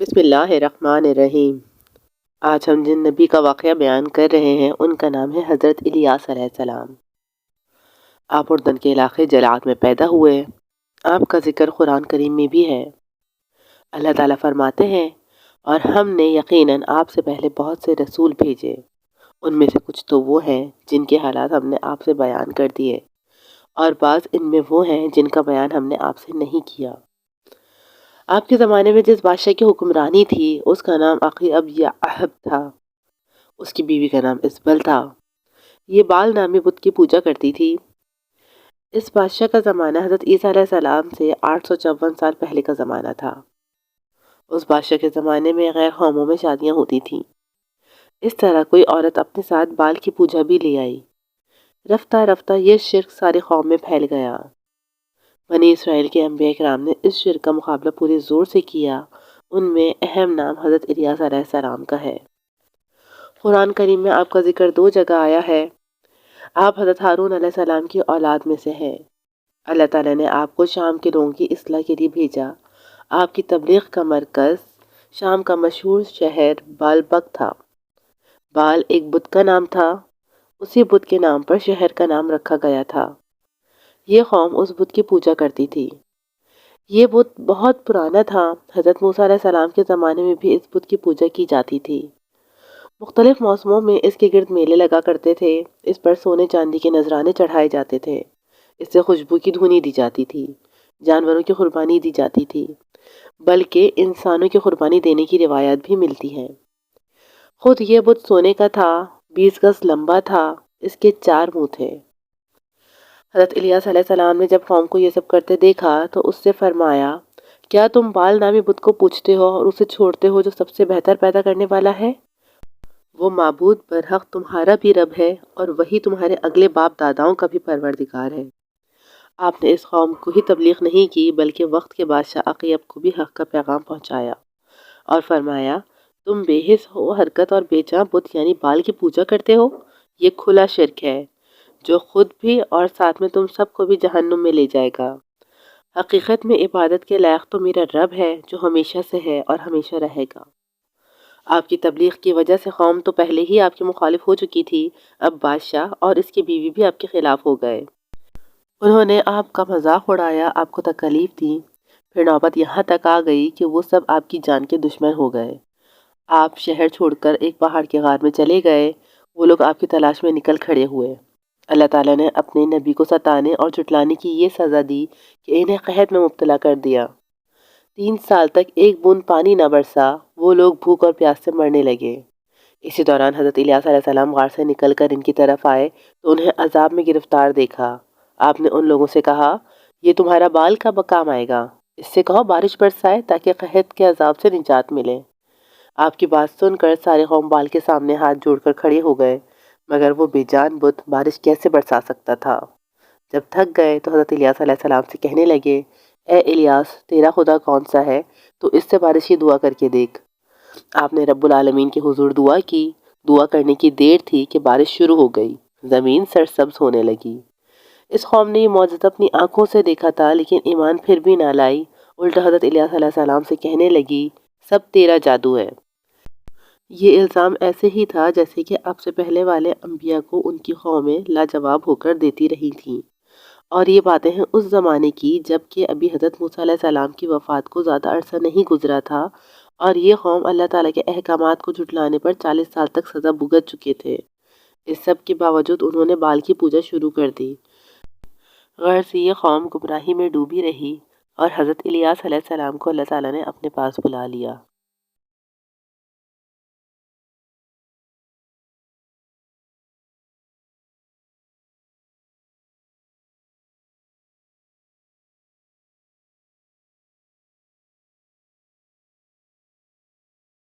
بسم اللہ الرحمن الرحیم۔ آج ہم جن نبی کا واقعہ بیان کر رہے ہیں ان کا نام ہے حضرت الیاس علیہ السلام۔ آپ اردن کے علاقے جلعاد میں پیدا ہوئے۔ آپ کا ذکر قرآن کریم میں بھی ہے۔ اللہ تعالیٰ فرماتے ہیں، اور ہم نے یقیناً آپ سے پہلے بہت سے رسول بھیجے، ان میں سے کچھ تو وہ ہیں جن کے حالات ہم نے آپ سے بیان کر دیے، اور بعض ان میں وہ ہیں جن کا بیان ہم نے آپ سے نہیں کیا۔ آپ کے زمانے میں جس بادشاہ کی حکمرانی تھی اس کا نام اب یا احب تھا، اس کی بیوی کا نام اسبل تھا۔ یہ بال نامی بت کی پوجا کرتی تھی۔ اس بادشاہ کا زمانہ حضرت عیسیٰ علیہ السلام سے 854 سال پہلے کا زمانہ تھا۔ اس بادشاہ کے زمانے میں غیر قوموں میں شادیاں ہوتی تھیں۔ اس طرح کوئی عورت اپنے ساتھ بال کی پوجا بھی لے آئی۔ رفتہ رفتہ یہ شرک ساری قوم میں پھیل گیا۔ بنی اسرائیل کے انبیاء کرام نے اس شرک کا مقابلہ پورے زور سے کیا۔ ان میں اہم نام حضرت الیاس علیہ السلام کا ہے۔ قرآن کریم میں آپ کا ذکر 2 جگہ آیا ہے۔ آپ حضرت ہارون علیہ السلام کی اولاد میں سے ہیں۔ اللہ تعالیٰ نے آپ کو شام کے لوگوں کی اصلاح کے لیے بھیجا۔ آپ کی تبلیغ کا مرکز شام کا مشہور شہر بالبک تھا۔ بال ایک بت کا نام تھا، اسی بت کے نام پر شہر کا نام رکھا گیا تھا۔ یہ قوم اس بت کی پوجا کرتی تھی۔ یہ بت بہت پرانا تھا۔ حضرت موسیٰ علیہ السلام کے زمانے میں بھی اس بت کی پوجا کی جاتی تھی۔ مختلف موسموں میں اس کے گرد میلے لگا کرتے تھے۔ اس پر سونے چاندی کے نذرانے چڑھائے جاتے تھے۔ اس سے خوشبو کی دھونی دی جاتی تھی۔ جانوروں کی قربانی دی جاتی تھی، بلکہ انسانوں کی قربانی دینے کی روایات بھی ملتی ہیں۔ خود یہ بت سونے کا تھا، 20 گز لمبا تھا، اس کے 4 منہ تھے۔ حضرت الیاس علیہ السلام نے جب قوم کو یہ سب کرتے دیکھا تو اس سے فرمایا، کیا تم بال نامی بت کو پوجتے ہو اور اسے چھوڑتے ہو جو سب سے بہتر پیدا کرنے والا ہے؟ وہ معبود برحق تمہارا بھی رب ہے اور وہی تمہارے اگلے باپ داداؤں کا بھی پروردگار ہے۔ آپ نے اس قوم کو ہی تبلیغ نہیں کی بلکہ وقت کے بادشاہ عقیب کو بھی حق کا پیغام پہنچایا، اور فرمایا، تم بے حس ہو حرکت اور بے جاں بت یعنی بال کی پوجا کرتے ہو۔ یہ کھلا شرک ہے جو خود بھی اور ساتھ میں تم سب کو بھی جہنم میں لے جائے گا۔ حقیقت میں عبادت کے لائق تو میرا رب ہے جو ہمیشہ سے ہے اور ہمیشہ رہے گا۔ آپ کی تبلیغ کی وجہ سے قوم تو پہلے ہی آپ کی مخالف ہو چکی تھی، اب بادشاہ اور اس کی بیوی بھی آپ کے خلاف ہو گئے۔ انہوں نے آپ کا مذاق اڑایا، آپ کو تکلیف دی، پھر نوبت یہاں تک آ گئی کہ وہ سب آپ کی جان کے دشمن ہو گئے۔ آپ شہر چھوڑ کر ایک پہاڑ کے غار میں چلے گئے۔ وہ لوگ آپ کی تلاش میں نکل کھڑے ہوئے۔ اللہ تعالیٰ نے اپنے نبی کو ستانے اور جھٹلانے کی یہ سزا دی کہ انہیں قحط میں مبتلا کر دیا۔ 3 سال تک ایک بوند پانی نہ برسا۔ وہ لوگ بھوک اور پیاس سے مرنے لگے۔ اسی دوران حضرت الیاس علیہ السلام غار سے نکل کر ان کی طرف آئے تو انہیں عذاب میں گرفتار دیکھا۔ آپ نے ان لوگوں سے کہا، یہ تمہارا بال کب کام آئے گا؟ اس سے کہو بارش برسائے تاکہ قحط کے عذاب سے نجات ملے۔ آپ کی بات سن کر سارے قوم بال کے سامنے ہاتھ جوڑ کر کھڑے ہو گئے، مگر وہ بے جان بت بارش کیسے برسا سکتا تھا؟ جب تھک گئے تو حضرت الیاس علیہ السلام سے کہنے لگے، اے الیاس، تیرا خدا کون سا ہے؟ تو اس سے بارش کی دعا کر کے دیکھ۔ آپ نے رب العالمین کے حضور دعا کی۔ دعا کرنے کی دیر تھی کہ بارش شروع ہو گئی، زمین سرسبز ہونے لگی۔ اس قوم نے یہ معجزہ اپنی آنکھوں سے دیکھا تھا لیکن ایمان پھر بھی نہ لائی، الٹا حضرت الیاس علیہ السلام سے کہنے لگی، سب تیرا جادو ہے۔ یہ الزام ایسے ہی تھا جیسے کہ آپ سے پہلے والے انبیاء کو ان کی قومیں لاجواب ہو کر دیتی رہی تھیں، اور یہ باتیں ہیں اس زمانے کی جب کہ ابھی حضرت موسیٰ علیہ السلام کی وفات کو زیادہ عرصہ نہیں گزرا تھا، اور یہ قوم اللہ تعالیٰ کے احکامات کو جھٹلانے پر 40 سال تک سزا بھگت چکے تھے۔ اس سب کے باوجود انہوں نے بال کی پوجا شروع کر دی۔ غرض یہ قوم گمراہی میں ڈوبی رہی، اور حضرت الیاس علیہ السلام کو اللہ تعالیٰ نے اپنے پاس بلا لیا۔